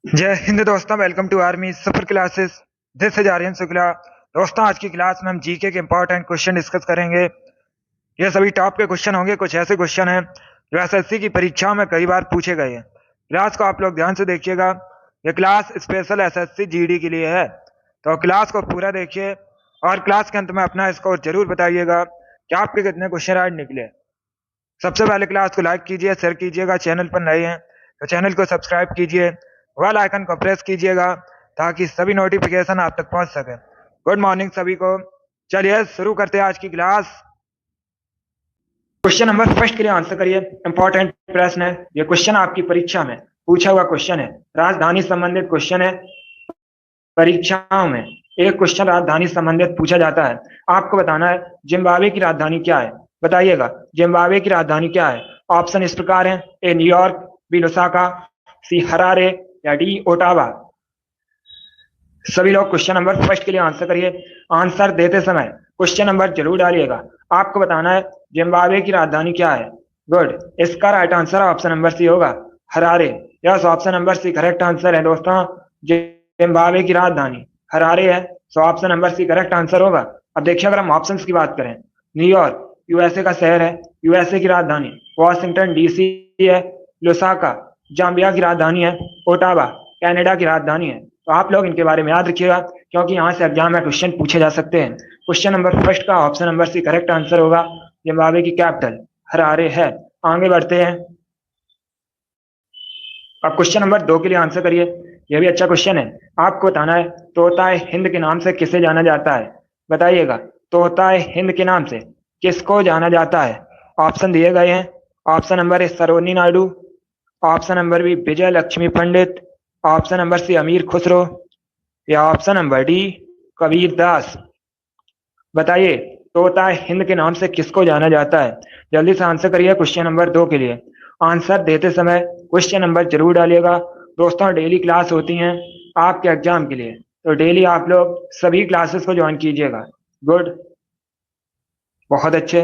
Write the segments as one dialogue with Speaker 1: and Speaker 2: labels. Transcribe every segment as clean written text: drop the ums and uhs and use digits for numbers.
Speaker 1: जय हिंद दोस्तों, welcome to army Safar classes. This is Aryan Shukla. दोस्तों, आज की क्लास में हम जीके के इंपॉर्टेंट क्वेश्चन डिस्कस करेंगे। ये सभी टॉप के क्वेश्चन होंगे। कुछ ऐसे क्वेश्चन हैं जो एसएससी की परीक्षाओं में कई बार पूछे गए हैं। क्लास को आप लोग ध्यान से देखिएगा। ये क्लास स्पेशल एसएससी जीडी के लिए है, तो क्लास को पूरा देखिए और क्लास के अंत में अपना स्कोर जरूर बताइएगा कि आपके कितने क्वेश्चन आज निकले। सबसे पहले क्लास को लाइक कीजिए, शेयर कीजिएगा। चैनल पर नए हैं तो चैनल को सब्सक्राइब कीजिए, बेल आइकन को प्रेस कीजिएगा ताकि सभी नोटिफिकेशन आप तक पहुंच सके। गुड मॉर्निंग सभी को। चलिए शुरू करते हैं आज की क्लास। क्वेश्चन नंबर फर्स्ट के लिए आंसर करिए। इंपॉर्टेंट प्रश्न है, ये क्वेश्चन आपकी परीक्षा में पूछा हुआ क्वेश्चन है। राजधानी संबंधित क्वेश्चन है। परीक्षाओं में एक क्वेश्चन राजधानी संबंधित पूछा जाता है। आपको बताना है जिम्बाब्वे की राजधानी क्या है। बताइएगा जिम्बाब्वे की राजधानी क्या है। ऑप्शन इस प्रकार है: ए न्यूयॉर्क, बी लुसाका, सी हरारे या डी ओटावा। सभी लोग क्वेश्चन नंबर फर्स्ट के लिए आंसर करिए। आंसर देते समय क्वेश्चन नंबर जरूर डालिएगा। आपको बताना है जिम्बाब्वे की राजधानी क्या है। गुड। इसका right answer option number C होगा, Harare. Yes, option number C correct answer है दोस्तों। जिम्बाब्वे की राजधानी हरारे है, so option number C correct answer होगा। अब देखिए, अगर हम ऑप्शंस की बात करें, न्यूयॉर्क यूएसए का शहर है, यूएसए की राजधानी। वॉशिंगटन डीसी है। लुसाका जाम्बिया की राजधानी है। ओटावा कनाडा की राजधानी है। तो आप लोग इनके बारे में याद रखिएगा, क्योंकि यहाँ से एग्जाम में क्वेश्चन पूछे जा सकते हैं। क्वेश्चन नंबर फर्स्ट का option number C correct answer होगा। जिम्बाब्वे की कैपिटल हरारे है। आगे बढ़ते हैं। अब क्वेश्चन नंबर 2 के लिए आंसर करिए। यह भी अच्छा क्वेश्चन है। आपको बताना है तोताए हिंद के नाम से किसे जाना जाता है। बताइएगा तोताए हिंद के नाम से किसको जाना जाता है। ऑप्शन दिए गए हैं। Option number A Sarojini Naidu, option number B Vijaya Lakshmi Pandit, option number C Amir Khusrau या option number D Kabir Das. बताइए तोताए हिंद के नाम से किसको जाना जाता है। जल्दी से आंसर करिए क्वेश्चन नंबर 2 के लिए। आंसर देते समय क्वेश्चन नंबर जरूर डालिएगा। दोस्तों, डेली क्लास होती हैं आपके एग्जाम के लिए, तो डेली आप लोग सभी क्लासेस को ज्वाइन कीजिएगा। गुड, बहुत अच्छे।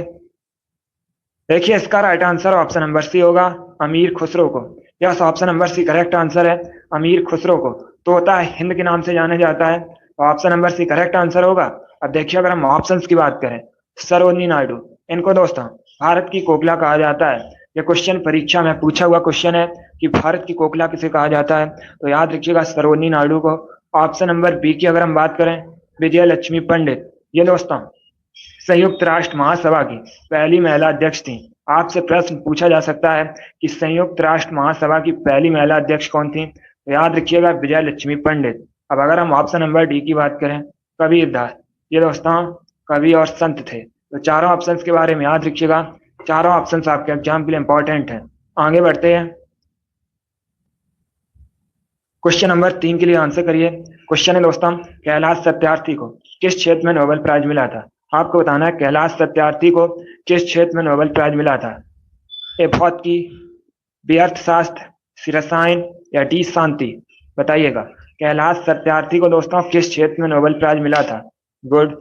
Speaker 1: देखिए, इसका right answer option number C होगा, अमीर खुसरो को। Yes, option number C correct answer है। अमीर खुसरो को तोता हिंद के नाम से जाना जाता है, तो option number C correct answer होगा। अब देखिए, अगर हम ऑप्शंस की बात करें, सरोजिनी नायडू, इनको दोस्तों भारत की कोकिला कहा जाता है। ये क्वेश्चन परीक्षा में पूछा हुआ क्वेश्चन है कि भारत की कोकिला किसे कहा जाता है, तो याद रखिएगा सरोजिनी नायडू को। ऑप्शन नंबर बी की अगर हम बात करें, विजय लक्ष्मी पंडित, ये दोस्तों संयुक्त राष्ट्र महासभा की पहली महिला अध्यक्ष थी। आपसे प्रश्न पूछा जा सकता है कि संयुक्त राष्ट्र महासभा की पहली महिला अध्यक्ष कौन थी, तो याद रखिएगा विजय लक्ष्मी पंडित। अब अगर हम ऑप्शन नंबर डी की बात करें, कबीर दास, ये दोस्तों कवि और संत थे। तो चारों ऑप्शंस के बारे में याद रखिएगा। चारों ऑप्शंस आपके एग्जाम के लिए इंपॉर्टेंट हैं। आगे बढ़ते हैं। क्वेश्चन नंबर 3 के लिए आंसर करिए। क्वेश्चन है दोस्तों, कैलाश सत्यार्थी को किस क्षेत्र में नोबेल प्राइज मिला था। आपको बताना है कैलाश सत्यार्थी को किस क्षेत्र में नोबेल प्राइज मिला था। ए भौतिकी, बी अर्थशास्त्र, सी रसायन या डी शांति। बताइएगा कैलाश सत्यार्थी को दोस्तों किस क्षेत्र में नोबेल प्राइज मिला था। गुड।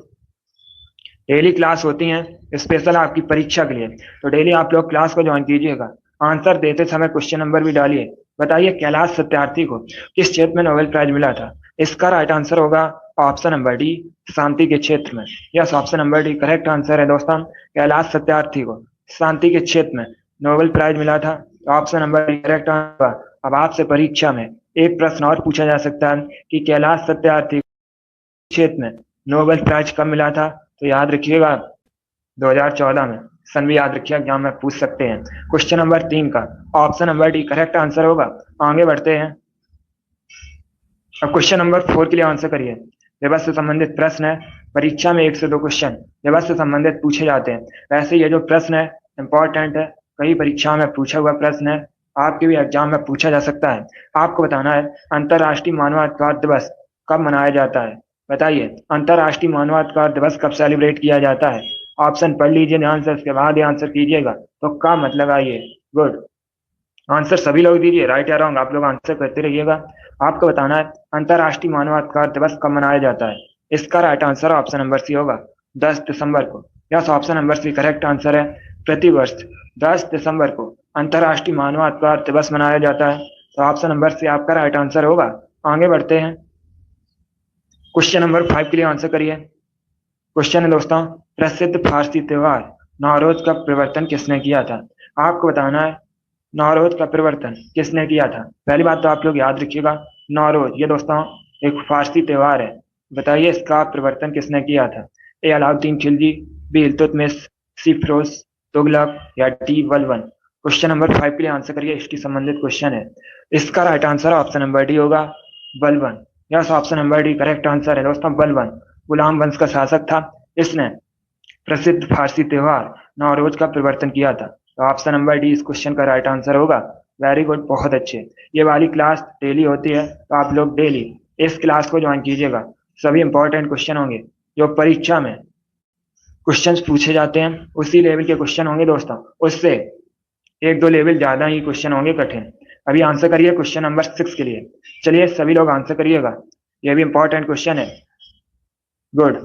Speaker 1: डेली क्लास होती हैं स्पेशल आपकी परीक्षा के लिए, तो डेली आप लोग क्लास को ज्वाइन कीजिएगा। आंसर देते समय क्वेश्चन नंबर भी डालिए। बताइए कैलाश सत्यार्थी को किस क्षेत्र में नोबेल प्राइज मिला था। इसका राइट आंसर होगा ऑप्शन नंबर डी, शांति के क्षेत्र में। Yes, option number D correct answer है दोस्तों। कैलाश सत्यार्थी को शांति के क्षेत्र में नोबेल प्राइज मिला था, तो option number D correct answer. अब आपसे परीक्षा में एक प्रश्न और पूछा जा सकता है कि कैलाश सत्यार्थी क्षेत्र में नोबेल प्राइज कब मिला था, तो याद रखिएगा 2014 में। सन भी याद रखिए, एग्जाम में पूछ सकते हैं। क्वेश्चन नंबर 3 का option number D correct answer होगा। आगे बढ़ते हैं। अब क्वेश्चन नंबर 4 के लिए आंसर करिए। दिवस से संबंधित प्रश्न है। परीक्षा में 1 से 2 क्वेश्चन दिवस से संबंधित पूछे जाते हैं। वैसे ये जो प्रश्न है इंपॉर्टेंट है, कई परीक्षाओं में पूछा हुआ प्रश्न है, आपके भी एग्जाम में पूछा जा सकता है। आपको बताना है अंतर्राष्ट्रीय मानवाधिकार दिवस कब मनाया जाता है। बताइए अंतर्राष्ट्रीय मानवाधिकार दिवस कब सेलिब्रेट किया जाता है। ऑप्शन पढ़ लीजिए ध्यान से, उसके बाद ही आंसर कीजिएगा। तो का मतलब आइए। गुड। आंसर सभी लोग दीजिए, राइट या रॉन्ग आप लोग आंसर करते रहिएगा। आपको बताना है अंतर्राष्ट्रीय मानवाधिकार दिवस कब मनाया जाता है। इसका right answer option number C होगा, 10 दिसंबर को। Yes, option number C correct answer है। प्रतिवर्ष 10 दिसंबर को अंतर्राष्ट्रीय मानवाधिकार दिवस मनाया जाता है। तो ऑप्शन नंबर सी आपका राइट आंसर होगा। आगे बढ़ते हैं, क्वेश्चन नंबर 5 के लिए आंसर करिए। क्वेश्चन है दोस्तों, प्रसिद्ध फारसी त्योहार नौरोज का प्रवर्तन किसने किया था? आपको बताना है नौरोज का प्रवर्तन किसने किया था। पहली बात तो आप लोग याद रखिएगा, नौरोज ये दोस्तों एक फारसी त्योहार है। बताइए इसका प्रवर्तन किसने किया था? ए अलाउद्दीन खिलजी, बी इल्तुतमिश, सी फिरोज तुगलक या डी बलबन। क्वेश्चन नंबर 5 के लिए आंसर करिए, इसकी संबंधित क्वेश्चन है। इसका right answer option number D होगा, Balban. Yes, option number D correct answer है दोस्तों, बलबन गुलाम वंश का शासक था। इसने प्रसिद्ध फारसी त्योहार नौरोज का प्रवर्तन किया था। तो ऑप्शन नंबर डी इस क्वेश्चन का राइट आंसर होगा। वेरी गुड, बहुत अच्छे। ये वाली क्लास डेली होती है, तो आप लोग डेली इस क्लास को ज्वाइन कीजिएगा। सभी इंपॉर्टेंट क्वेश्चन होंगे जो परीक्षा में क्वेश्चंस पूछे जाते हैं, उसी लेवल के क्वेश्चन होंगे दोस्तों। उससे एक दो लेवल ज्यादा ही क्वेश्चन होंगे कठिन। अभी आंसर करिए क्वेश्चन नंबर 6 के लिए। चलिए सभी लोग आंसर करिएगा, यह भी इंपॉर्टेंट क्वेश्चन है। गुड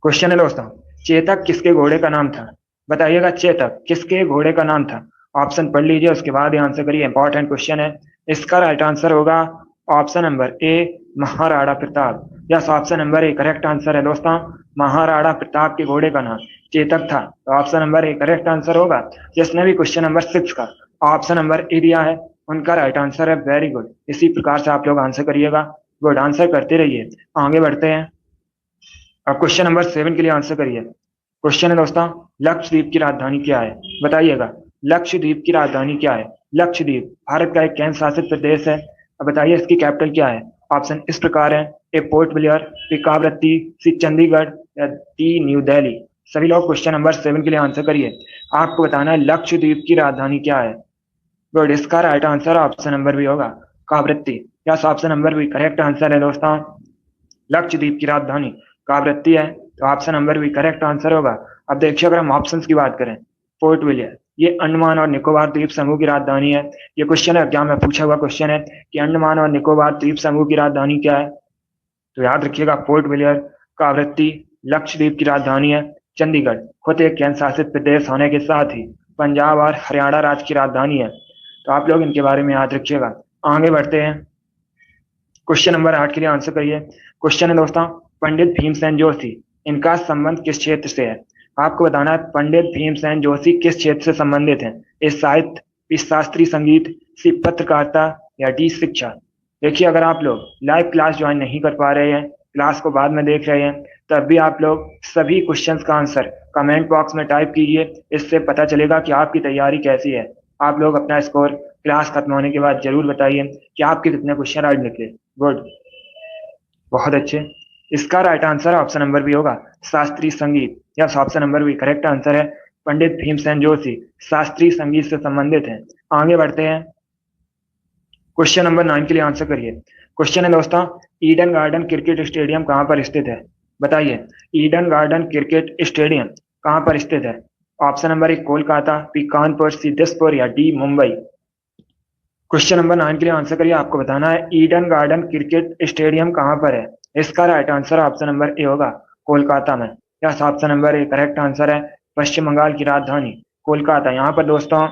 Speaker 1: क्वेश्चन है दोस्तों, चेतक किसके घोड़े का नाम था? बताइएगा चेतक किसके घोड़े का नाम था। ऑप्शन पढ़ लीजिए, उसके बाद ही आंसर करिए, इंपॉर्टेंट क्वेश्चन है। इसका राइट आंसर होगा option number A, Maharana Pratap. Yes, option number A correct answer है दोस्तों, महाराणा प्रताप के घोड़े का नाम चेतक था। तो option number A correct answer होगा। जिसने भी क्वेश्चन नंबर 6 का ऑप्शन नंबर ए दिया है उनका राइट आंसर है। वेरी गुड, इसी प्रकार से आप लोग आंसर करिएगा। गुड, आंसर करते रहिए। आगे बढ़ते हैं, अब क्वेश्चन नंबर 7 के लिए आंसर करिए। क्वेश्चन है दोस्तों, लक्षद्वीप की राजधानी क्या है? बताइएगा लक्षद्वीप की राजधानी क्या है? लक्षद्वीप भारत का एक केंद्र शासित प्रदेश है। अब बताइए इसकी कैपिटल क्या है। ऑप्शन इस प्रकार है, ए पोर्ट ब्लेयर, बी कावरत्ती, सी चंडीगढ़ या डी न्यू दिल्ली। सभी लोग क्वेश्चन नंबर 7 के लिए आंसर करिए। आपको बताना है लक्षद्वीप की राजधानी क्या है। गुड, इसका right answer option number B होगा, Kavaratti. Yes, option number B correct answer है दोस्तों, लक्षद्वीप की राजधानी कावरत्ती है। तो option number B correct answer होगा। अब देखिए अगर हम ऑप्शंस की बात करें, पोर्ट विलियर ये अंडमान और निकोबार द्वीप समूह की राजधानी है। ये क्वेश्चन है एग्जाम में पूछा हुआ क्वेश्चन है कि अंडमान और निकोबार द्वीप समूह की राजधानी क्या है। तो याद रखिएगा पोर्ट विलियर, कावरत्ती लक्षद्वीप की राजधानी है। चंडीगढ़ खुद एक केंद्र शासित प्रदेश होने के साथ ही पंजाब और हरियाणा राज्य की राजधानी है। तो आप लोग इनके बारे में याद रखिएगा। आगे बढ़ते हैं, क्वेश्चन नंबर 8 के लिए आंसर करिए। क्वेश्चन है दोस्तों, पंडित भीमसेन जोशी इनका संबंध किस क्षेत्र से है? आपको बताना है पंडित भीमसेन जोशी किस क्षेत्र से संबंधित हैं। इस साहित्य, इस शास्त्रीय संगीत, सी पत्रकारिता या डी शिक्षा। देखिए अगर आप लोग लाइव क्लास ज्वाइन नहीं कर पा रहे हैं, क्लास को बाद में देख रहे हैं, तब भी आप लोग सभी क्वेश्चंस का आंसर कमेंट बॉक्स में टाइप कीजिए। इससे पता चलेगा कि आपकी तैयारी कैसी है। आप लोग अपना स्कोर क्लास खत्म होने के बाद जरूर बताइए कि आपके कितने क्वेश्चन राइट निकले। गुड, बहुत अच्छे। इसका right answer option number B होगा, शास्त्रीय संगीत। Yes, option number B correct answer है। पंडित भीमसेन जोशी शास्त्रीय संगीत से संबंधित हैं। आगे बढ़ते हैं, क्वेश्चन नंबर 9 के लिए आंसर करिए। क्वेश्चन है दोस्तों, ईडन गार्डन क्रिकेट स्टेडियम कहाँ पर स्थित है? बताइए ईडन गार्डन क्रिकेट स्टेडियम कहाँ पर स्थित है। Option number A Kolkata, B Kanpur, C Dispur या डी मुंबई। क्वेश्चन नंबर 9 के लिए आंसर करिए। आपको बताना है ईडन गार्डन क्रिकेट स्टेडियम कहाँ पर है। इसका right answer option number A होगा, कोलकाता में। Yes, option number A correct answer है। पश्चिम बंगाल की राजधानी कोलकाता, यहाँ पर दोस्तों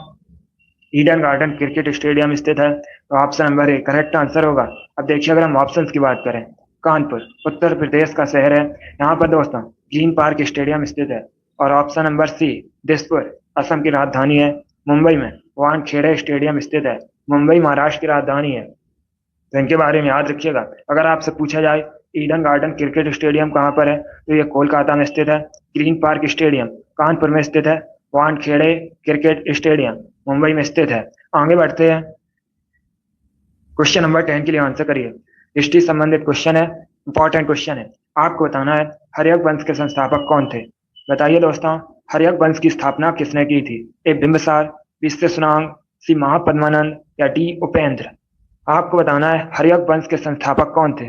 Speaker 1: ईडन गार्डन क्रिकेट स्टेडियम स्थित है। तो option number A correct answer होगा। अब देखिए अगर हम ऑप्शंस की बात करें, कानपुर उत्तर प्रदेश का शहर है, यहाँ पर दोस्तों ग्रीन पार्क स्टेडियम स्थित है। और option number C Dispur Assam की राजधानी है। मुंबई में वानखेड़े स्टेडियम स्थित है। मुंबई महाराष्ट्र की राजधानी है। तो इनके बारे में याद रखिएगा। अगर आपसे पूछा जाए ईडन गार्डन क्रिकेट स्टेडियम कहाँ पर है, तो ये कोलकाता में स्थित है। ग्रीन पार्क स्टेडियम कानपुर में स्थित है। वानखेड़े क्रिकेट स्टेडियम मुंबई में स्थित है। आगे बढ़ते हैं, क्वेश्चन नंबर 10 के लिए आंसर करिए। हिस्ट्री संबंधित क्वेश्चन है, इंपॉर्टेंट क्वेश्चन है। आपको बताना है हर्यक वंश के संस्थापक कौन थे। बताइए दोस्तों हर्यक वंश की स्थापना किसने की थी। ए बिंबिसार, बी सुनांग, सी महापद्मानंद या डी उपेंद्र। आपको बताना है हर्यक वंश के संस्थापक कौन थे।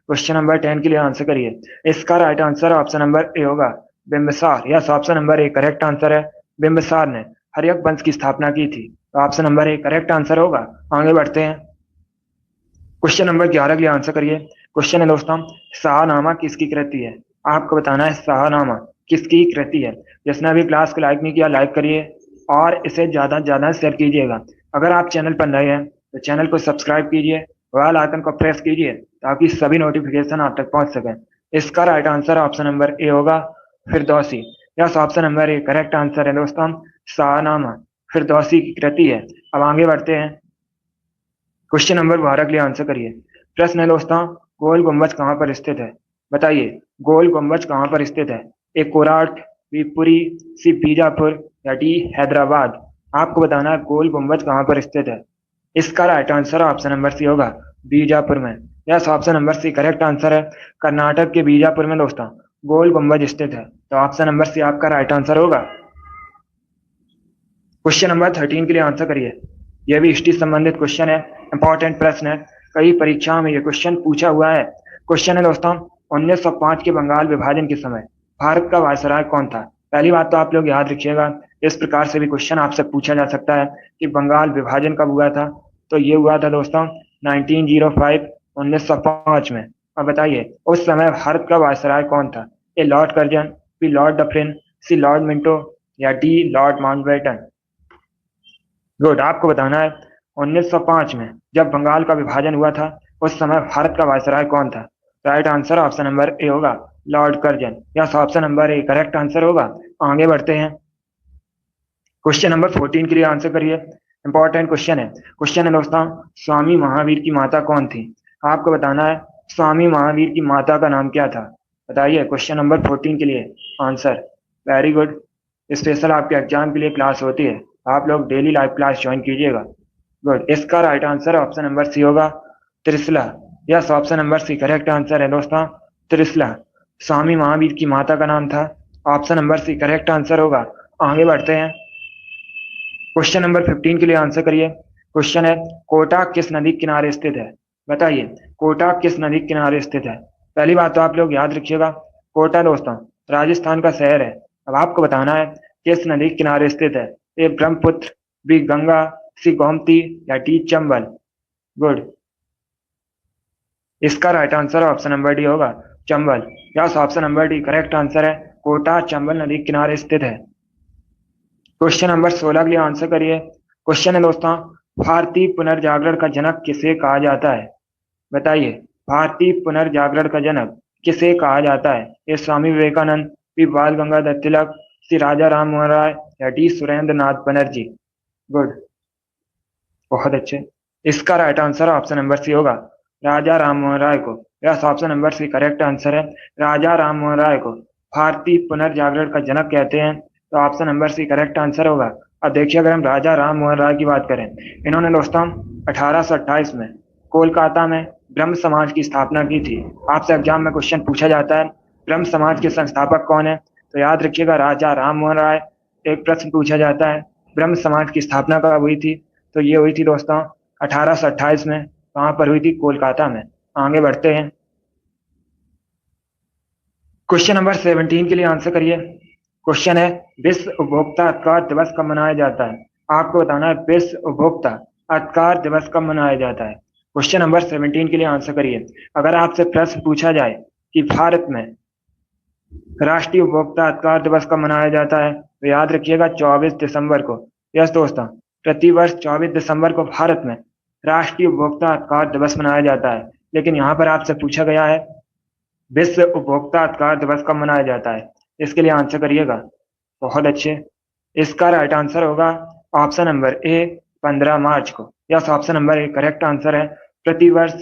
Speaker 1: क्वेश्चन नंबर 10 के लिए आंसर करिए। इसका right answer option number A होगा, Bimbisara. Yes, option number A correct answer है। बिंबिसार ने हर्यक वंश की स्थापना की थी। तो option number A correct answer होगा। आगे बढ़ते हैं, क्वेश्चन नंबर 11 के लिए आंसर करिए। क्वेश्चन है दोस्तों, शाहनामा किसकी कृति है। आपको बताना है शाहनामा किसकी कृति है। जिसने अभी क्लास को लाइक नहीं किया, लाइक करिए और इसे ज्यादा से ज्यादा शेयर कीजिएगा। अगर आप चैनल पर नए हैं तो चैनल को सब्सक्राइब कीजिए, बेल आइकन को प्रेस कीजिए ताकि सभी नोटिफिकेशन आप तक पहुंच सकें। इसका right answer option number A होगा, Firdausi. Yes, option number A correct answer है दोस्तों। शाहनामा फिरदौसी की कृति है। अब आगे बढ़ते हैं। क्वेश्चन नंबर 12 के लिए आंसर करिए। प्रश्न है दोस्तों, गोल गुम्बज कहाँ पर स्थित है? बताइए, गोल गुम्बज कहाँ पर स्थित है? ए कोराट, बी पुरी, सी बीजापुर या डी हैदराबाद? आपको बताना है गोल गुम्बज कहाँ पर स्थित है। इसका right answer option number C होगा, बीजापुर में। Yes, option number C correct answer है। कर्नाटक के बीजापुर में दोस्तों गोल गुम्बज स्थित है। तो ऑप्शन नंबर सी आपका राइट आंसर होगा। क्वेश्चन नंबर 13 के लिए आंसर करिए। यह भी हिस्ट्री संबंधित क्वेश्चन है, इंपॉर्टेंट प्रश्न है, कई परीक्षाओं में यह क्वेश्चन पूछा हुआ है। क्वेश्चन है दोस्तों, 1905 के बंगाल विभाजन के समय भारत का वायसराय कौन था? पहली बात तो आप लोग याद रखिएगा, इस प्रकार से भी क्वेश्चन आपसे पूछा जा सकता है कि बंगाल विभाजन कब हुआ था। तो ये हुआ था दोस्तों 1905, 1905 में। अब बताइए उस समय भारत का वायसराय कौन था? A lord Curzon, B lord Dufferin, C lord Minto या डी लॉर्ड माउंटबेटन? गुड, आपको बताना है 1905 में जब बंगाल का विभाजन हुआ था उस समय भारत का वायसराय कौन था? Right answer option number A होगा, lord Curzon. Yes, option number A correct answer होगा। आगे बढ़ते हैं। क्वेश्चन नंबर 14 के लिए आंसर करिए, इंपॉर्टेंट क्वेश्चन है। क्वेश्चन है दोस्तों, स्वामी महावीर की माता कौन थी? आपको बताना है स्वामी महावीर की माता का नाम क्या था। बताइए क्वेश्चन नंबर 14 के लिए आंसर। वेरी गुड, स्पेशल आपके एग्जाम के लिए क्लास होती है, आप लोग डेली लाइव क्लास ज्वाइन कीजिएगा। गुड, इसका right answer option number C होगा, Trishala. Yes, option number C correct answer है दोस्तों, त्रिशला स्वामी महावीर की माता का नाम था। Option number C correct answer होगा। आगे बढ़ते हैं। क्वेश्चन नंबर 15 के लिए आंसर करिए। क्वेश्चन है, कोटा किस नदी के किनारे स्थित है? बताइए कोटा किस नदी के किनारे स्थित है? पहली बात तो आप लोग याद रखिएगा, कोटा दोस्तों राजस्थान का शहर है। अब आपको बताना है किस नदी के किनारे स्थित है। A Brahmaputra, B Ganga, C Gomti या डी चंबल? गुड, इसका right answer option number D होगा, Chambal. Yes, option number D correct answer है, कोटा चंबल नदी के किनारे स्थित है। क्वेश्चन नंबर 16 के लिए आंसर करिए। क्वेश्चन है दोस्तों, भारतीय पुनर्जागरण का जनक किसे कहा जाता है? बताइए भारतीय पुनर्जागरण का जनक किसे कहा जाता है? ए स्वामी विवेकानंद, बी बाल गंगाधर तिलक, सी राजा राम मोहन राय या डी सुरेंद्र नाथ बनर्जी? गुड, बहुत अच्छे। इसका right answer option number C होगा, राजा राम मोहन राय को। Yes, option number C correct answer है, राजा राम मोहन राय को भारतीय पुनर्जागरण का जनक कहते हैं। तो option number C correct answer होगा। अब देखिए, अगर हम राजा राम मोहन राय की बात करें, इन्होंने दोस्तों 1828 में कोलकाता में ब्रह्म समाज की स्थापना की थी। आपसे एग्जाम में क्वेश्चन पूछा जाता है ब्रह्म समाज के संस्थापक कौन है, तो याद रखिएगा राजा राम मोहन राय। एक प्रश्न पूछा जाता है ब्रह्म समाज की स्थापना कब हुई थी, तो ये हुई थी दोस्तों 1828 में। कहाँ पर हुई थी? कोलकाता में। आगे बढ़ते हैं। क्वेश्चन नंबर 17 के लिए आंसर करिए। क्वेश्चन है, विश्व उपभोक्ता अधिकार दिवस कब मनाया जाता है? आपको बताना है विश्व उपभोक्ता अधिकार दिवस कब मनाया जाता है। क्वेश्चन नंबर 17 के लिए आंसर करिए। अगर आपसे प्रश्न पूछा जाए कि भारत में राष्ट्रीय उपभोक्ता अधिकार दिवस कब मनाया जाता है, तो याद रखिएगा 24 दिसंबर को। यस दोस्तों, प्रतिवर्ष 24 दिसंबर को भारत में राष्ट्रीय उपभोक्ता अधिकार दिवस मनाया जाता है। लेकिन यहाँ पर आपसे पूछा गया है विश्व उपभोक्ता अधिकार दिवस कब मनाया जाता है, इसके लिए आंसर करिएगा। बहुत अच्छे, इसका राइट आंसर होगा ऑप्शन नंबर ए 15 मार्च को। Yes, option number A correct answer है, प्रतिवर्ष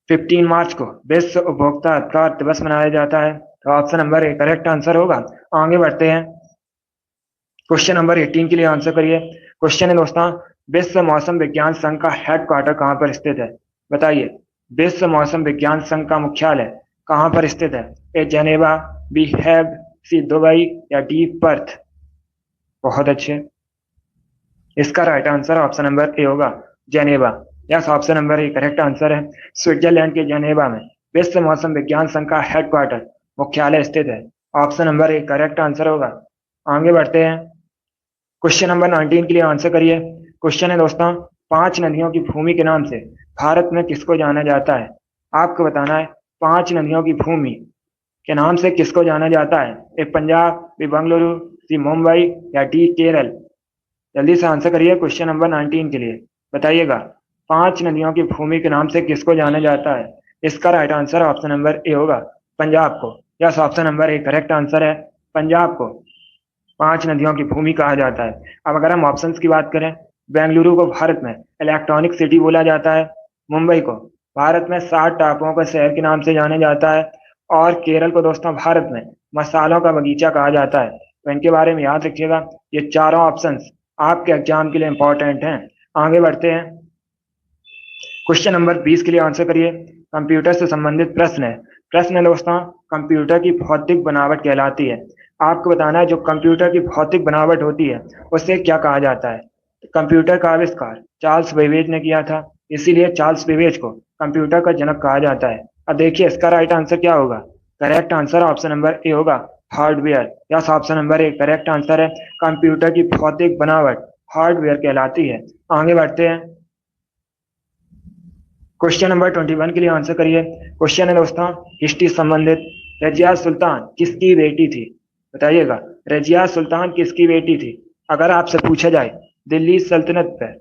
Speaker 1: 15 मार्च को विश्व उपभोक्ता अधिकार दिवस मनाया जाता है। तो option number A correct answer होगा। आगे बढ़ते हैं। क्वेश्चन नंबर 18 के लिए आंसर करिए। क्वेश्चन है दोस्तों, विश्व मौसम विज्ञान संघ का हेडक्वार्टर कहाँ पर स्थित है? बताइए विश्व मौसम विज्ञान संघ का मुख्यालय कहाँ पर स्थित है? A Geneva, B Hague, C Dubai या डी पर्थ? बहुत अच्छे, इसका right answer option number A होगा, Geneva. Yes, option number A correct answer है, स्विट्जरलैंड के जेनेवा में विश्व मौसम विज्ञान संघ का हेडक्वार्टर मुख्यालय स्थित है। Option number A correct answer होगा। आगे बढ़ते हैं। क्वेश्चन नंबर 19 के लिए आंसर करिए। क्वेश्चन है दोस्तों, 5 नदियों की भूमि के नाम से भारत में किसको जाना जाता है? आपको बताना है 5 नदियों की भूमि के नाम से किसको जाना जाता है? ए पंजाब, बी बंगलुरु, सी मुंबई या डी केरल? जल्दी से आंसर करिए क्वेश्चन नंबर 19 के लिए, बताइएगा। 5 नदियों की भूमि के नाम से किसको जाना जाता है? इसका right answer option number A होगा, पंजाब को। Yes, option number A correct answer है, पंजाब को 5 नदियों की भूमि कहा जाता है। अब अगर हम ऑप्शंस की बात करें, बेंगलुरु को भारत में इलेक्ट्रॉनिक सिटी बोला जाता है, मुंबई को भारत में 7 टापुओं का शहर के नाम से जाना जाता है, और केरल को दोस्तों भारत में मसालों का बगीचा कहा जाता है। तो इनके बारे में याद रखिएगा, ये चारों ऑप्शंस आपके एग्जाम के लिए इंपॉर्टेंट हैं। आगे बढ़ते हैं, क्वेश्चन नंबर 20 के लिए आंसर करिए। कंप्यूटर से संबंधित प्रश्न है। प्रश्न है दोस्तों, कंप्यूटर की भौतिक बनावट कहलाती है। आपको बताना है जो कंप्यूटर की भौतिक बनावट होती है उसे क्या कहा जाता है? कंप्यूटर का आविष्कार चार्ल्स बेबेज ने किया था, इसीलिए चार्ल्स बेबेज को कंप्यूटर का जनक कहा जाता है। अब देखिए इसका राइट आंसर क्या होगा? Correct answer option number A होगा, hardware. Yes, option number A correct answer है। कंप्यूटर की भौतिक बनावट हार्डवेयर कहलाती है। आगे बढ़ते हैं, क्वेश्चन नंबर 21 के लिए आंसर करिए। क्वेश्चन है दोस्तों हिस्ट्री संबंधित, रजिया सुल्तान किसकी बेटी थी? बताइएगा, रजिया सुल्तान किसकी बेटी थी? अगर आपसे पूछा जाए दिल्ली सल्तनत पर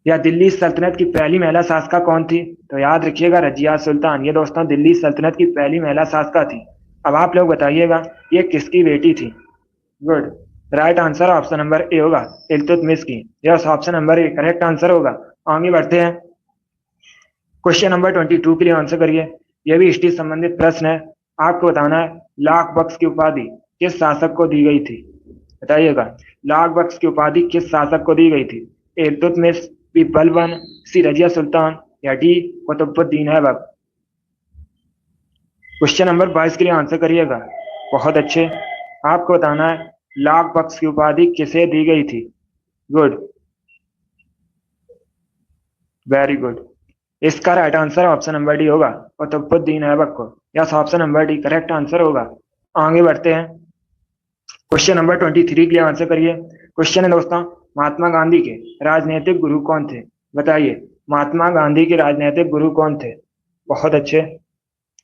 Speaker 1: या दिल्ली सल्तनत की पहली महिला शासका कौन थी, तो याद रखिएगा रजिया सुल्तान। ये दोस्तों दिल्ली सल्तनत की पहली महिला शासका थी। अब आप लोग बताइएगा ये किसकी बेटी थी? Good, right answer option number A होगा, इल्तुतमिश की। Yes, option number A correct answer होगा। आगे बढ़ते हैं, क्वेश्चन नंबर 22 के लिए आंसर करिए। यह भी हिस्ट्री संबंधित प्रश्न है। आपको बताना है लाख बख्श की उपाधि किस शासक को दी गई थी? बताइएगा, लाख बख्श की उपाधि किस शासक को दी गई थी? A Iltutmish, B Balban, C Razia Sultan, या D Qutbuddin Aibak. Question number 22 के लिए आंसर करिएगा। बहुत अच्छे, आपको बताना है लाख बख्श की उपाधि किसे दी गई थी? Good, very good. इसका right answer option number D होगा, कुतुबुद्दीन ऐबक को। Yes, option number D correct answer होगा। आगे बढ़ते हैं, क्वेश्चन नंबर 23 के लिए आंसर करिए। क्वेश्चन है दोस्तों महात्मा गांधी के राजनीतिक गुरु कौन थे? बताइए, महात्मा गांधी के राजनीतिक गुरु कौन थे? बहुत अच्छे,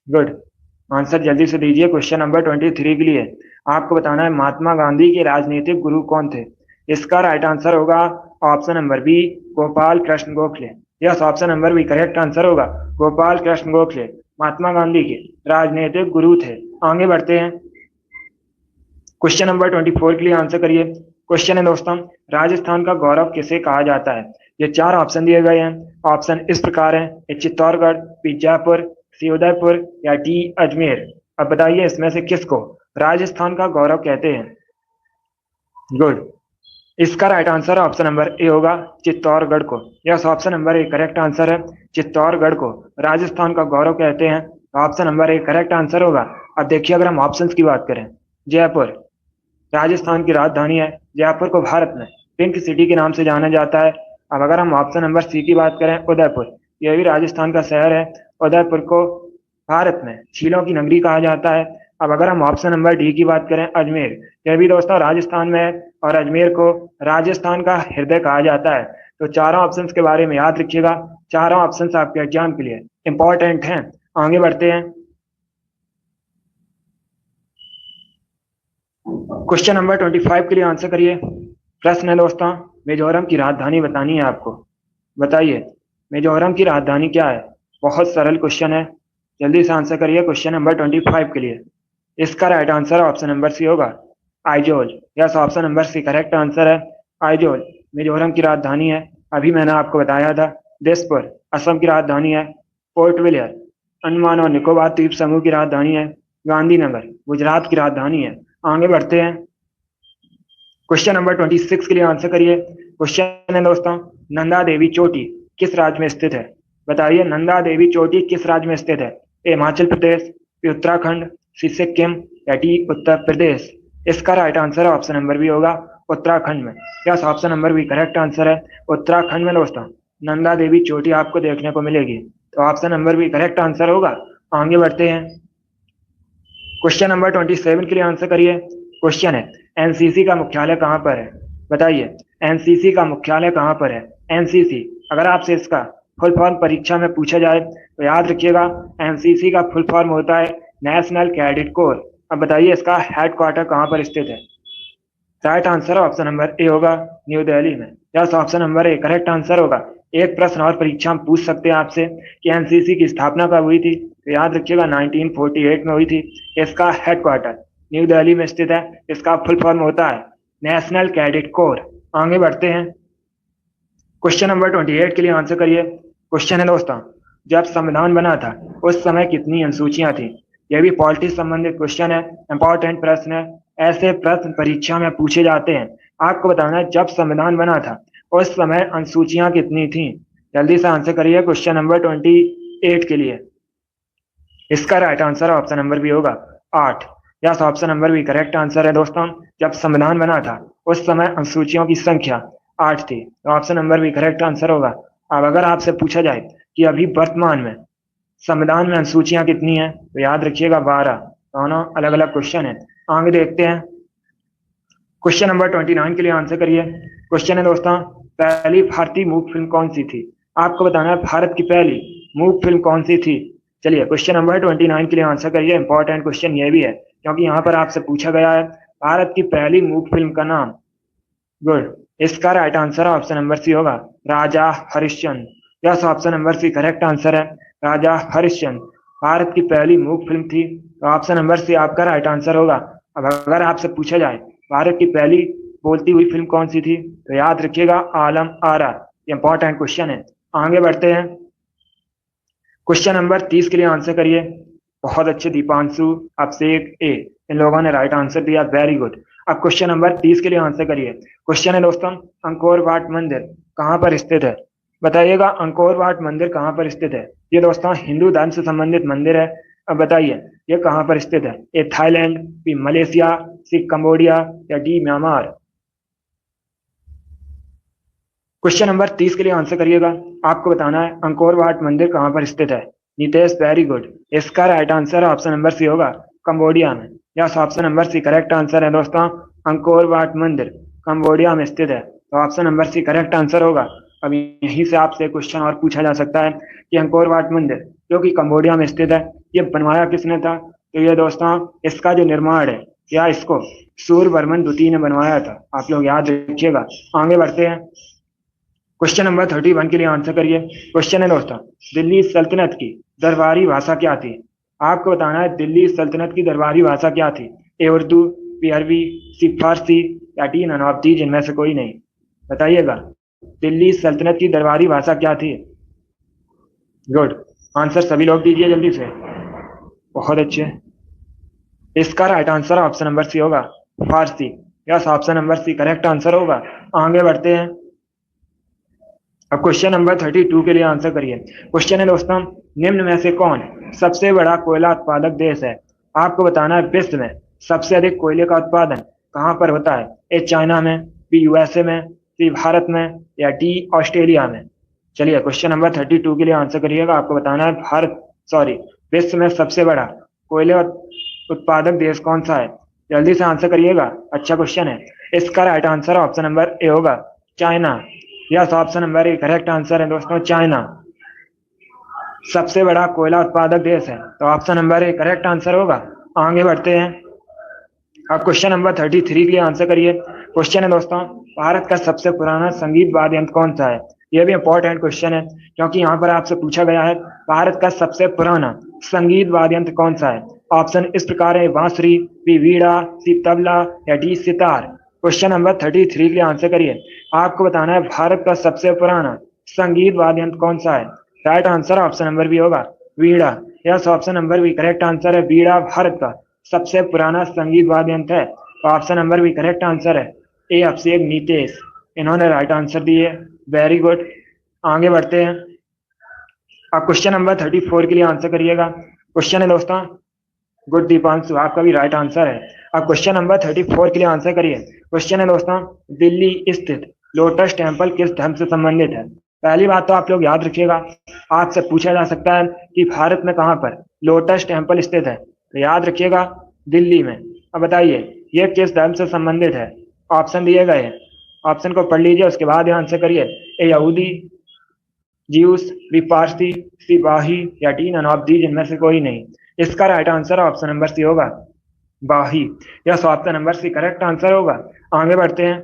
Speaker 1: गुड, आंसर जल्दी से दीजिए। क्वेश्चन नंबर 23 के लिए आपको बताना है महात्मा गांधी के राजनीतिक गुरु कौन थे? इसका राइट आंसर होगा option number B, Gopal Krishna Gokhale. Yes, option number B correct answer होगा, गोपाल कृष्ण गोखले महात्मा गांधी के राजनीतिक गुरु थे। आगे बढ़ते हैं, क्वेश्चन नंबर 24 के लिए आंसर करिए। क्वेश्चन है दोस्तों राजस्थान का गौरव किसे कहा जाता है? ये 4 ऑप्शन दिए गए हैं। ऑप्शन इस प्रकार है, ए चित्तौड़गढ़, बी जयपुर, सी उदयपुर, या डी अजमेर। अब बताइए इसमें से किसको राजस्थान का गौरव कहते हैं? गुड, इसका right answer option number A होगा, चित्तौड़गढ़ को। Yes, option number A correct answer है, चित्तौड़गढ़ को राजस्थान का गौरव कहते हैं। Option number A correct answer होगा। अब देखिए अगर हम ऑप्शंस की बात करें, जयपुर राजस्थान की राजधानी है, जयपुर को भारत में पिंक सिटी के नाम से जाना जाता है। अब अगर हम ऑप्शन नंबर सी की बात करें, उदयपुर, यह भी राजस्थान का शहर है, उदयपुर को भारत में झीलों की नगरी कहा जाता है। अब अगर हम ऑप्शन नंबर डी की बात करें, अजमेर, यह भी दोस्तों राजस्थान में है और अजमेर को राजस्थान का हृदय कहा जाता है। तो चारों ऑप्शंस के बारे में याद रखिएगा, चारों ऑप्शंस आपके एग्जाम के लिए इंपॉर्टेंट हैं। आगे बढ़ते हैं, क्वेश्चन नंबर 25 के लिए आंसर करिए। प्रश्न है दोस्तों मिजोरम की राजधानी बतानी है आपको। बताइए मिजोरम की राजधानी क्या है? बहुत सरल क्वेश्चन है, जल्दी से आंसर करिए क्वेश्चन नंबर 25 के लिए। इसका right answer option number C होगा, Aizawl. Yes, option number C correct answer है, आइजोल मिजोरम की राजधानी है। अभी मैंने आपको बताया था दिसपुर असम की राजधानी है, पोर्ट विलियर अंडमान और निकोबार द्वीप समूह की राजधानी है, गांधीनगर गुजरात की राजधानी है। आगे बढ़ते हैं, क्वेश्चन नंबर 26 के लिए आंसर करिए। क्वेश्चन है दोस्तों नंदा देवी चोटी किस राज्य में स्थित है? बताइए नंदा देवी चोटी किस राज्य में स्थित है? A Himachal Pradesh, B Uttarakhand, C Sikkim, या डी उत्तर प्रदेश। इसका right answer option number B होगा, उत्तराखंड में। Yes, option number B correct answer है, उत्तराखंड में दोस्तों नंदा देवी चोटी आपको देखने को मिलेगी। तो option number B correct answer होगा। आगे बढ़ते हैं, क्वेश्चन नंबर 27 के लिए आंसर करिए। क्वेश्चन है एनसीसी का मुख्यालय कहाँ पर है? बताइए एनसीसी का मुख्यालय कहाँ पर है? एनसीसी अगर आपसे इसका फुल फॉर्म परीक्षा में पूछा जाए तो याद रखिएगा एनसीसी का फुल फॉर्म होता है नेशनल कैडेट कोर। अब बताइए इसका हेडक्वार्टर कहाँ पर स्थित है? Right answer option number A होगा, न्यू दिल्ली में। Yes, option number A correct answer होगा, एक प्रश्न और परीक्षा में पूछ सकते हैं आपसे कि एनसीसी की स्थापना कब हुई थी, तो याद रखिएगा 1948 में हुई थी। इसका हेडक्वार्टर न्यू दिल्ली में स्थित है। इसका फुल फॉर्म होता है नेशनल कैडेट कोर। आगे बढ़ते हैं, क्वेश्चन नंबर 28 के लिए आंसर करिए। क्वेश्चन है दोस्तों, जब संविधान बना था उस समय कितनी अनुसूचियां थी। यह भी पॉलिटिक्स संबंधित क्वेश्चन है, इंपॉर्टेंट प्रश्न है। ऐसे प्रश्न परीक्षा में पूछे जाते हैं। आपको बताना है जब संविधान बना था उस समय अनुसूचियां कितनी थी। जल्दी से आंसर करिए क्वेश्चन नंबर 28 के लिए। इसका right answer option number B होगा 8। Yes, option number B correct answer है दोस्तों। जब संविधान बना था उस समय अनुसूचियों की संख्या 8 थी, तो option number B correct answer होगा। अब अगर आपसे पूछा जाए कि अभी वर्तमान में संविधान में अनुसूचियां कितनी हैं, तो याद रखिएगा 12। दोनों अलग अलग क्वेश्चन है। आगे देखते हैं, क्वेश्चन नंबर 29 के लिए आंसर करिए। क्वेश्चन है दोस्तों, पहली भारतीय मूक फिल्म कौन सी थी। आपको बताना है भारत की पहली मूक फिल्म कौन सी थी। चलिए क्वेश्चन नंबर 29 के लिए आंसर करिए। इंपॉर्टेंट क्वेश्चन ये भी है क्योंकि यहाँ पर आपसे पूछा गया है भारत की पहली मूक फिल्म का नाम। गुड, इसका right answer option number C होगा Raja Harishchandra. Yes, option number C correct answer है राजा हरिश्चंद्र। भारत की पहली मूक फिल्म थी, तो ऑप्शन नंबर सी आपका राइट आंसर होगा। अब अगर आपसे पूछा जाए भारत की पहली बोलती हुई फिल्म कौन सी थी, तो याद रखिएगा आलम आरा। इंपॉर्टेंट क्वेश्चन है। आगे बढ़ते हैं, क्वेश्चन नंबर 30 के लिए आंसर करिए। बहुत अच्छे, दीपांशु, अभिषेक, ए, इन लोगों ने राइट आंसर दिया, वेरी गुड। अब क्वेश्चन नंबर 30 के लिए आंसर करिए। क्वेश्चन है दोस्तों, अंकोर वाट मंदिर कहाँ पर स्थित है। बताइएगा अंकोर वाट मंदिर कहाँ पर स्थित है। ये दोस्तों हिंदू धर्म से संबंधित मंदिर है। अब बताइए ये कहाँ पर स्थित है। A Thailand, B Malaysia, C Cambodia या डी म्यांमार। क्वेश्चन नंबर 30 के लिए आंसर करिएगा। आपको बताना है अंकोर वाट मंदिर कहाँ पर स्थित है। Nitesh, very good. इसका right answer option number C होगा कंबोडिया में। Yes, option number C correct answer है दोस्तों। अंकोर वाट मंदिर कंबोडिया में स्थित है, तो option number C correct answer होगा। अब यहीं से आपसे क्वेश्चन और पूछा जा सकता है कि अंकोर वाट मंदिर जो कि कंबोडिया में स्थित है, ये बनवाया किसने था। तो ये दोस्तों इसका जो निर्माण है या इसको सूर्यवर्मन द्वितीय ने बनवाया था। आप लोग याद रखिएगा। आगे बढ़ते हैं, क्वेश्चन नंबर 31 के लिए आंसर करिए। क्वेश्चन है दोस्तों, दिल्ली सल्तनत की दरबारी भाषा क्या थी। आपको बताना है दिल्ली सल्तनत की दरबारी भाषा क्या थी। ए उर्दू, बी अरबी, सी फारसी या डी नन ऑफ दीज, इनमें से कोई नहीं। बताइएगा दिल्ली सल्तनत की दरबारी भाषा क्या थी। गुड, आंसर सभी लोग दीजिए जल्दी से। बहुत अच्छे, इसका right answer option number C होगा Farsi. Yes, option number C correct answer होगा। आगे बढ़ते हैं, अब क्वेश्चन नंबर 32 के लिए आंसर करिए। क्वेश्चन है दोस्तों, निम्न में से कौन सबसे बड़ा कोयला उत्पादक देश है। आपको बताना है विश्व में सबसे अधिक कोयले का उत्पादन कहाँ पर होता है। ए चाइना में, बी यूएसए में, सी भारत में या डी ऑस्ट्रेलिया में। चलिए क्वेश्चन नंबर 32 के लिए आंसर करिएगा। आपको बताना है विश्व में सबसे बड़ा कोयले उत्पादक देश कौन सा है। जल्दी से आंसर करिएगा, अच्छा क्वेश्चन है। इसका right answer option number A होगा China. Yes, option number A correct answer है दोस्तों, चाइना सबसे बड़ा कोयला उत्पादक देश है, तो option number A correct answer होगा। आगे बढ़ते हैं, अब क्वेश्चन नंबर 33 के लिए आंसर करिए। क्वेश्चन है दोस्तों, भारत का सबसे पुराना संगीत वाद्य यंत्र कौन सा है। यह भी इंपॉर्टेंट क्वेश्चन है क्योंकि यहाँ पर आपसे पूछा गया है भारत का सबसे पुराना संगीत वाद्य यंत्र कौन सा है। ऑप्शन इस प्रकार है, बांसुरी, बी वीणा, सी तबला या डी सितार। क्वेश्चन नंबर 33 के लिए आंसर करिए। आपको बताना है भारत का सबसे पुराना संगीत वाद्य यंत्र कौन सा है। Right answer option number B होगा veena. Yes, option number B correct answer है, वीणा भारत का सबसे पुराना संगीत वाद्य यंत्र है, तो option number B correct answer है। ए अभिषेक, नीतेश, इन्होंने राइट आंसर दिए, वेरी गुड। आगे बढ़ते हैं, अब क्वेश्चन नंबर 34 के लिए आंसर करिएगा। क्वेश्चन है दोस्तों, गुड दीपांशु, आपका भी राइट आंसर है। अब क्वेश्चन नंबर 34 के लिए आंसर करिए। क्वेश्चन है दोस्तों, दिल्ली स्थित लोटस टेम्पल किस धर्म से संबंधित है। पहली बात तो आप लोग याद रखिएगा, आपसे पूछा जा सकता है कि भारत में कहां पर लोटस टेम्पल स्थित है, तो याद रखिएगा दिल्ली में। अब बताइए ये किस धर्म से संबंधित है। ऑप्शन दिए गए हैं, ऑप्शन को पढ़ लीजिए, उसके बाद आंसर करिए। ए यहूदी, ज्यूस, बी पारसी, सी बाही या डी नन ऑफ दीज, इनमें से कोई नहीं। इसका right answer option number C होगा बाही। Yes, option number C correct answer होगा। आगे बढ़ते हैं,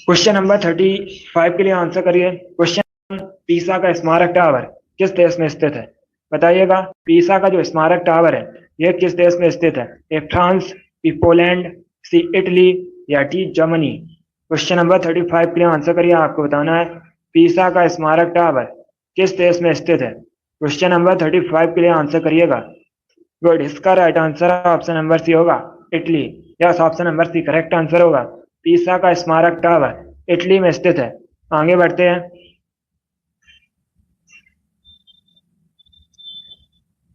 Speaker 1: क्वेश्चन नंबर 35 के लिए आंसर करिए। क्वेश्चन पीसा का स्मारक टावर किस देश में स्थित है? बताइएगा, पीसा का जो स्मारक टावर है यह किस देश में स्थित है? A France, B Poland, C Italy या डी जर्मनी? क्वेश्चन नंबर 35 के लिए आंसर करिए। आपको बताना है पीसा का स्मारक टावर किस देश में स्थित है। क्वेश्चन नंबर 35 के लिए आंसर करिएगा। गुड, इसका right answer option number C होगा, Italy. Yes, option number C correct answer होगा। पीसा का स्मारक टावर इटली में स्थित है। आगे बढ़ते हैं।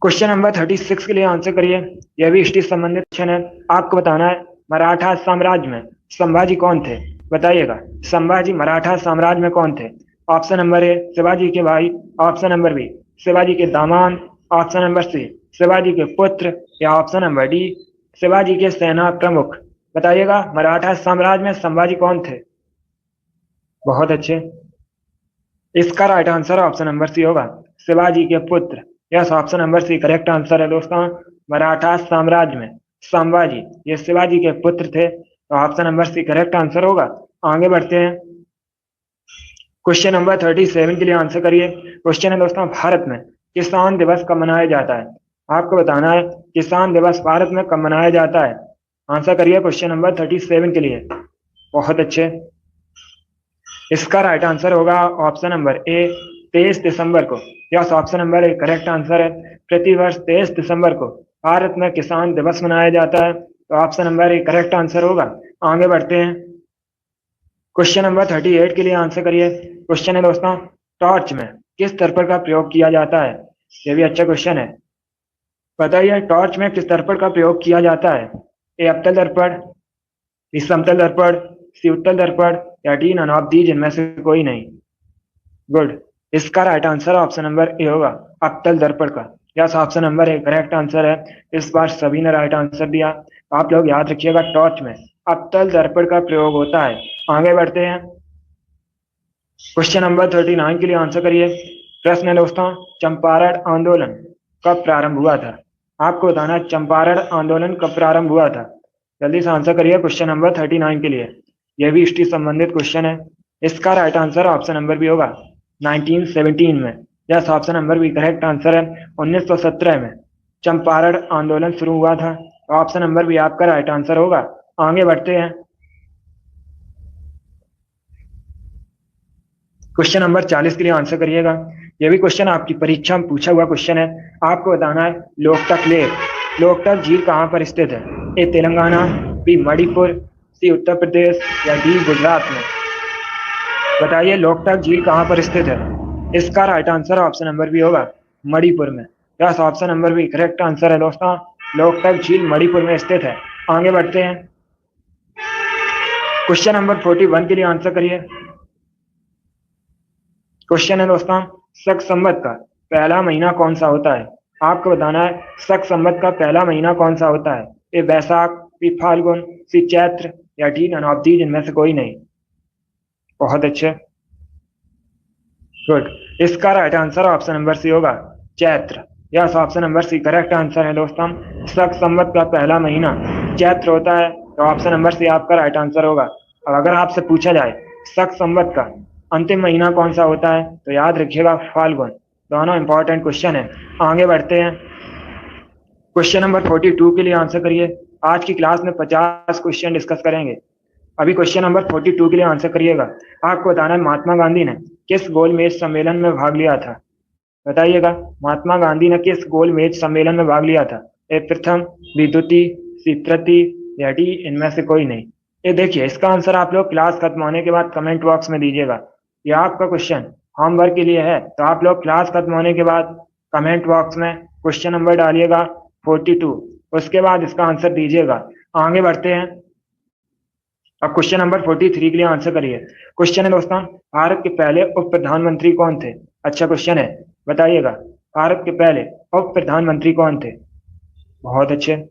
Speaker 1: क्वेश्चन नंबर 36 के लिए आंसर करिए। यह भी हिस्ट्री संबंधित क्वेश्चन है। आपको बताना है मराठा साम्राज्य में संभाजी कौन थे? बताइएगा, संभाजी मराठा साम्राज्य में कौन थे? ऑप्शन नंबर ए शिवाजी के भाई, ऑप्शन नंबर बी शिवाजी के दामाद, ऑप्शन नंबर सी शिवाजी के पुत्र या ऑप्शन नंबर डी शिवाजी के सेना प्रमुख? बताइएगा, मराठा साम्राज्य में संभाजी कौन थे? बहुत अच्छे, इसका right answer option number C होगा, शिवाजी के पुत्र। Yes, option number C correct answer है दोस्तों। मराठा साम्राज्य में संभाजी ये शिवाजी के पुत्र थे, तो option number C correct answer होगा। आगे बढ़ते हैं। क्वेश्चन नंबर 37 के लिए आंसर करिए। क्वेश्चन है दोस्तों, भारत में किसान दिवस कब मनाया जाता है? आपको बताना है किसान दिवस भारत में कब मनाया जाता है। आंसर करिए क्वेश्चन नंबर 37 के लिए। बहुत अच्छे, इसका राइट आंसर होगा ऑप्शन नंबर ए 23 दिसंबर को। Yes, option number A correct answer है। प्रतिवर्ष 23 दिसंबर को भारत में किसान दिवस मनाया जाता है, तो option number A correct answer होगा। आगे बढ़ते हैं। क्वेश्चन नंबर 38 के लिए आंसर करिए। क्वेश्चन है दोस्तों, टॉर्च में किस दर्पण का प्रयोग किया जाता है? यह भी अच्छा क्वेश्चन है। बताइए, टॉर्च में किस दर्पण का प्रयोग किया जाता है? ए अवतल दर्पण, बी समतल दर्पण, सी उत्तल दर्पण या डी नन ऑफ दीज इनमें से कोई नहीं? गुड, इसका right answer option number A होगा, अवतल दर्पण का। Yes, option number A correct answer है। इस बार सभी ने राइट आंसर दिया। आप लोग याद रखिएगा, टॉर्च में अवतल दर्पण का प्रयोग होता है। आगे बढ़ते हैं। क्वेश्चन नंबर 39 के लिए आंसर करिए। प्रश्न है दोस्तों, चंपारण आंदोलन कब प्रारंभ हुआ था? आपको बताना है चंपारण आंदोलन कब प्रारंभ हुआ था। जल्दी से आंसर करिए क्वेश्चन नंबर 39 के लिए। यह भी हिस्ट्री संबंधित क्वेश्चन है। इसका राइट आंसर ऑप्शन नंबर भी होगा 1917 में। Yes, option number B correct answer है। 1917 में चंपारण आंदोलन शुरू हुआ था, तो ऑप्शन नंबर भी आपका राइट आंसर होगा। आगे बढ़ते हैं। क्वेश्चन नंबर 40 के लिए आंसर करिएगा। यह भी क्वेश्चन आपकी परीक्षा में पूछा हुआ क्वेश्चन है। आपको बताना है लोकटक लेक, लोकटक झील कहाँ पर स्थित है? ए तेलंगाना, बी मणिपुर, सी उत्तर प्रदेश या डी गुजरात में? बताइए, लोकटक झील कहाँ पर स्थित है? इसका राइट आंसर ऑप्शन नंबर भी होगा मणिपुर में। Yes, option number B correct answer है दोस्तों। लोकटक झील मणिपुर में स्थित है। आगे बढ़ते हैं। क्वेश्चन नंबर 41 के लिए आंसर करिए। क्वेश्चन है दोस्तों, शक संवत का पहला महीना कौन सा होता है? आपको बताना है शक संवत का पहला महीना कौन सा होता है? ए बैसाख, बी फाल्गुन, सी चैत्र या डी नन ऑफ दीज इनमें से कोई नहीं? बहुत अच्छे, गुड, इसका right answer option number C होगा Chaitra. Yes, option number C correct answer है दोस्तों। शक संवत का पहला महीना चैत्र होता है, तो ऑप्शन नंबर सी आपका राइट आंसर होगा। और अगर आपसे पूछा जाए शक संवत का अंतिम महीना कौन सा होता है, तो याद रखिएगा फाल्गुन। दोनों इंपॉर्टेंट क्वेश्चन है। आगे बढ़ते हैं। क्वेश्चन नंबर 42 के लिए आंसर करिए। आज की क्लास में 50 क्वेश्चन डिस्कस करेंगे। अभी क्वेश्चन नंबर 42 के लिए आंसर करिएगा। आपको बताना है महात्मा गांधी ने किस गोलमेज सम्मेलन में भाग लिया था? बताइएगा, महात्मा गांधी ने किस गोलमेज सम्मेलन में भाग लिया था? ए प्रथम, बी द्वितीय, सी तृतीय या डी इनमें से कोई नहीं? ये देखिए, इसका आंसर आप लोग क्लास खत्म होने के बाद कमेंट बॉक्स में दीजिएगा। ये आपका क्वेश्चन होमवर्क के लिए है, तो आप लोग क्लास खत्म होने के बाद कमेंट बॉक्स में क्वेश्चन नंबर डालिएगा 42, उसके बाद इसका आंसर दीजिएगा। आगे बढ़ते हैं। अब क्वेश्चन नंबर 43 के लिए आंसर करिए। क्वेश्चन है दोस्तों, भारत के पहले उप प्रधानमंत्री कौन थे? अच्छा क्वेश्चन है, बताइएगा भारत के पहले उप प्रधानमंत्री कौन थे? बहुत अच्छे,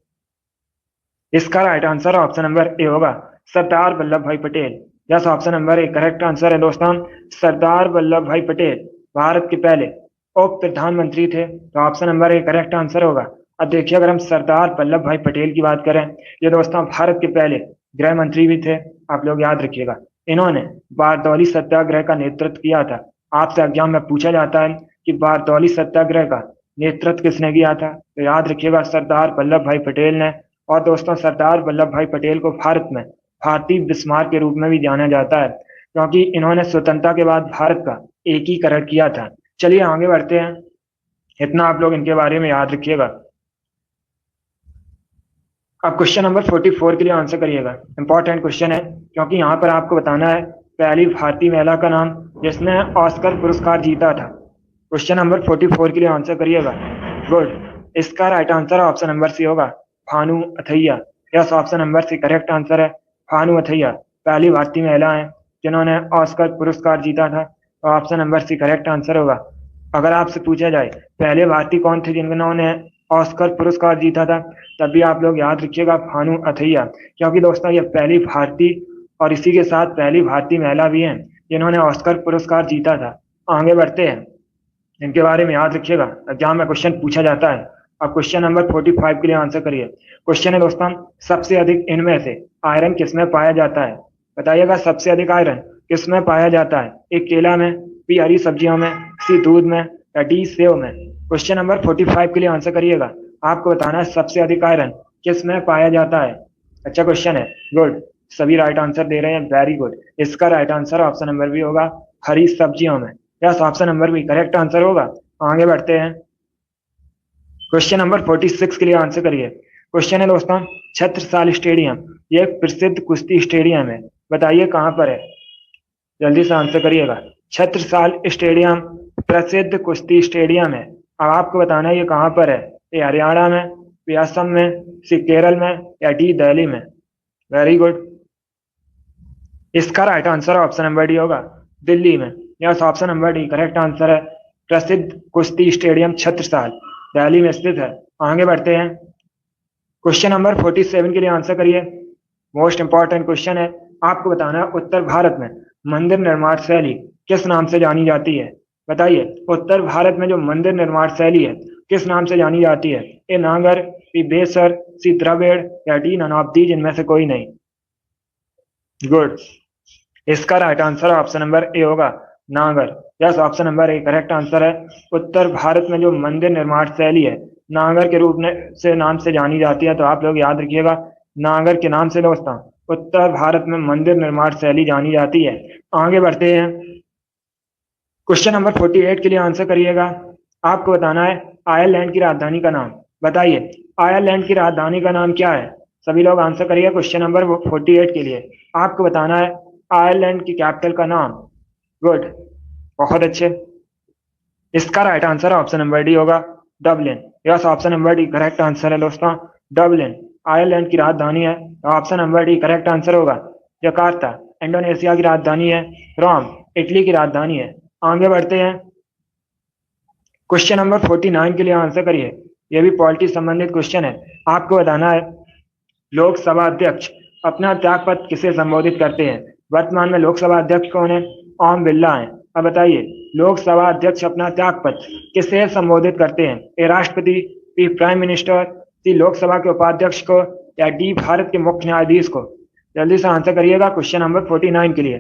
Speaker 1: इसका right answer option number A होगा सरदार वल्लभ भाई Patel. Yes, option number A correct answer है दोस्तों। सरदार वल्लभ भाई पटेल भारत के पहले उप प्रधानमंत्री थे, तो option number A correct answer होगा। अब देखिए, अगर हम सरदार वल्लभ भाई पटेल की बात करें, ये दोस्तों भारत के पहले गृह मंत्री भी थे। आप लोग याद रखिएगा, इन्होंने बारदौली सत्याग्रह का नेतृत्व किया था। आपसे एग्जाम में पूछा जाता है कि बारदौली सत्याग्रह का नेतृत्व किसने किया था, तो याद रखिएगा सरदार वल्लभ भाई पटेल ने। और दोस्तों सरदार वल्लभ भाई पटेल को भारत में भारतीय बिस्मार्क के रूप में भी जाना जाता है, क्योंकि इन्होंने स्वतंत्रता के बाद भारत का एकीकरण किया था। चलिए आगे बढ़ते हैं, इतना आप लोग इनके बारे में याद रखिएगा। अब क्वेश्चन नंबर 44 के लिए आंसर करिएगा। इंपॉर्टेंट क्वेश्चन है, क्योंकि यहाँ पर आपको बताना है पहली भारतीय महिला का नाम जिसने ऑस्कर पुरस्कार जीता था। क्वेश्चन नंबर 44 के लिए आंसर करिएगा। गुड। इसका right answer option number C होगा, Bhanu Athaiya. Yes, option number C correct answer है, भानु अथैया पहली भारतीय महिला है जिन्होंने ऑस्कर पुरस्कार जीता था। तो option number C correct answer होगा। अगर आपसे पूछा जाए पहले भारतीय कौन थे जिन्होंने ऑस्कर पुरस्कार जीता था, तब भी आप लोग याद रखिएगा भानु अथैया, क्योंकि दोस्तों ये पहली भारतीय और इसी के साथ पहली भारतीय महिला भी हैं जिन्होंने ऑस्कर पुरस्कार जीता था। आगे बढ़ते हैं, इनके बारे में याद रखिएगा, एग्जाम में क्वेश्चन पूछा जाता है। अब क्वेश्चन नंबर 45 के लिए आंसर करिए। क्वेश्चन है दोस्तों, सबसे अधिक इनमें से आयरन किसमें पाया जाता है? बताइएगा सबसे अधिक आयरन किसमें पाया जाता है? ए केला में, बी हरी सब्जियों में, सी दूध में, या डी सेव में। क्वेश्चन नंबर 45 के लिए आंसर करिएगा। आपको बताना है सबसे अधिक आयरन किस में पाया जाता है। अच्छा क्वेश्चन है, गुड, सभी राइट आंसर दे रहे हैं, वेरी गुड। इसका right answer option number B होगा, हरी सब्जियों में। Yes, option number B correct answer होगा। आगे बढ़ते हैं, क्वेश्चन नंबर 46 के लिए आंसर करिए। क्वेश्चन है दोस्तों, छत्रसाल स्टेडियम ये एक प्रसिद्ध कुश्ती स्टेडियम है, बताइए कहाँ पर है? जल्दी से आंसर करिएगा। छत्रसाल स्टेडियम प्रसिद्ध कुश्ती स्टेडियम है। अब आपको बताना है ये कहाँ पर है, ये हरियाणा में, बी असम में, सी केरल में, या डी दिल्ली में। Very good. इसका right answer option number D होगा, दिल्ली में। Yes, option number D correct answer है, प्रसिद्ध कुश्ती स्टेडियम छत्रसाल दिल्ली में स्थित है। आगे बढ़ते हैं, क्वेश्चन नंबर 47 के लिए आंसर करिए। मोस्ट इंपॉर्टेंट क्वेश्चन है, आपको बताना है उत्तर भारत में मंदिर निर्माण शैली किस नाम से जानी जाती है? बताइए उत्तर भारत में जो मंदिर निर्माण शैली है किस नाम से जानी जाती है? ए नागर, बी बेसर, सी द्रविड़, या डी नन ऑफ दीज इनमें से कोई नहीं। गुड। इसका right answer option number A होगा, नागर। Yes, option number A correct answer है। उत्तर भारत में जो मंदिर निर्माण शैली है नागर के रूप में से नाम से जानी जाती है। तो आप लोग याद रखिएगा, नागर के नाम से दोस्तों उत्तर भारत में मंदिर निर्माण शैली जानी जाती है। आगे बढ़ते हैं, क्वेश्चन नंबर 48 के लिए आंसर करिएगा। आपको बताना है आयरलैंड की राजधानी का नाम। बताइए आयरलैंड की राजधानी का नाम क्या है? सभी लोग आंसर करिए क्वेश्चन नंबर 48 के लिए। आपको बताना है आयरलैंड की कैपिटल का नाम। गुड, बहुत अच्छे। इसका right answer option number D होगा, Dublin. Yes, option number D correct answer है दोस्तों, डबलिन आयरलैंड की राजधानी है। Option number D correct answer होगा। जकार्ता इंडोनेशिया की राजधानी है। रोम इटली की राजधानी है। आगे बढ़ते हैं, क्वेश्चन नंबर 49 के लिए आंसर करिए। यह भी पॉलिटी संबंधित क्वेश्चन है। आपको बताना है लोकसभा अध्यक्ष अपना त्यागपत्र किसे संबोधित करते हैं? वर्तमान में लोकसभा अध्यक्ष कौन है? ओम बिरला है। अब बताइए लोकसभा अध्यक्ष अपना त्यागपत्र किसे संबोधित करते हैं? ए राष्ट्रपति, बी प्राइम मिनिस्टर, सी लोकसभा के उपाध्यक्ष को, या डी भारत के मुख्य न्यायाधीश को। जल्दी से आंसर करिएगा क्वेश्चन नंबर 49 के लिए।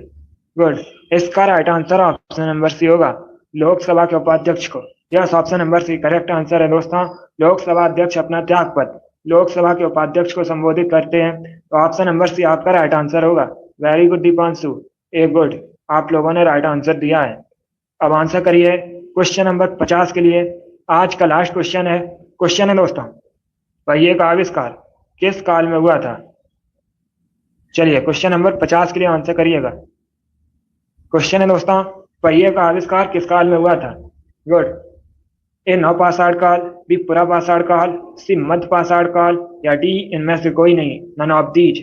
Speaker 1: गुड। इसका right answer option number C होगा, लोकसभा के उपाध्यक्ष को। Yes, option number C correct answer है दोस्तों, लोकसभा अध्यक्ष अपना त्यागपत्र लोकसभा के उपाध्यक्ष को संबोधित करते हैं। तो ऑप्शन नंबर सी आपका राइट आंसर होगा। Very good Deepanshu, a good, आप लोगों ने राइट आंसर दिया है। अब आंसर करिए क्वेश्चन नंबर 50 के लिए। आज का लास्ट क्वेश्चन है। क्वेश्चन है दोस्तों, पहिए का आविष्कार किस काल में हुआ था? चलिए क्वेश्चन नंबर 50 के लिए आंसर करिएगा। क्वेश्चन है दोस्तों, पहिए का आविष्कार किस काल में हुआ था? गुड। ए नवपाषाण काल, बी पुरापाषाण काल, सी मध्यपाषाण काल, या डी इनमें से कोई नहीं, नन ऑफ दीज।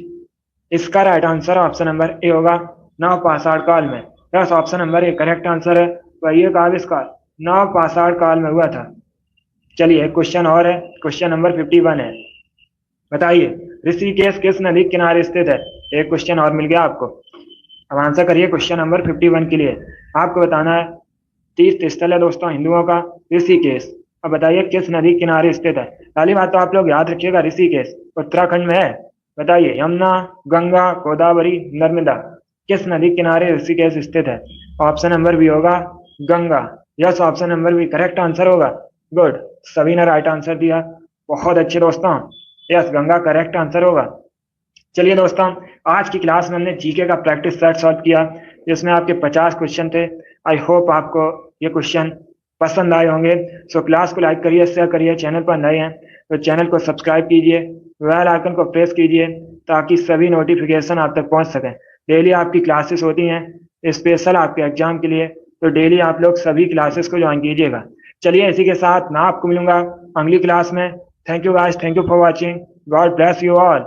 Speaker 1: इसका right answer option number A होगा, नवपाषाण काल में। Yes, option number A correct answer है, पहिए का आविष्कार नवपाषाण काल में हुआ था। चलिए क्वेश्चन और है, क्वेश्चन नंबर 51 है। बताइए ऋषिकेश किस नदी के किनारे स्थित है? एक क्वेश्चन और मिल गया आपको। अब आंसर करिए क्वेश्चन नंबर 51 के लिए। आपको बताना है तीर्थ स्थल है दोस्तों हिंदुओं का ऋषिकेश। अब बताइए किस नदी किनारे स्थित है? पहली बात तो आप लोग याद रखिएगा, ऋषिकेश उत्तराखंड में है। बताइए यमुना, गंगा, गोदावरी, नर्मदा, किस नदी किनारे ऋषिकेश स्थित है? ऑप्शन नंबर बी होगा, Ganga. Yes, option number B correct answer होगा। गुड, सभी ने राइट आंसर दिया। बहुत अच्छे दोस्तों, यस गंगा करेक्ट आंसर होगा। चलिए दोस्तों, आज की क्लास में हमने जीके का प्रैक्टिस सेट सॉल्व किया, जिसमें आपके 50 क्वेश्चन थे। आई होप आपको ये क्वेश्चन पसंद आए होंगे। सो क्लास को लाइक करिए, शेयर करिए, चैनल पर नए हैं तो चैनल को सब्सक्राइब कीजिए, बेल आइकन को प्रेस कीजिए ताकि सभी नोटिफिकेशन आप तक पहुंच सकें। डेली आपकी क्लासेस होती हैं स्पेशल आपके एग्जाम के लिए, तो डेली आप लोग सभी क्लासेस को ज्वाइन कीजिएगा। चलिए, इसी के साथ मैं आपको मिलूंगा अगली क्लास में। Thank you guys, thank you for watching. God bless you all.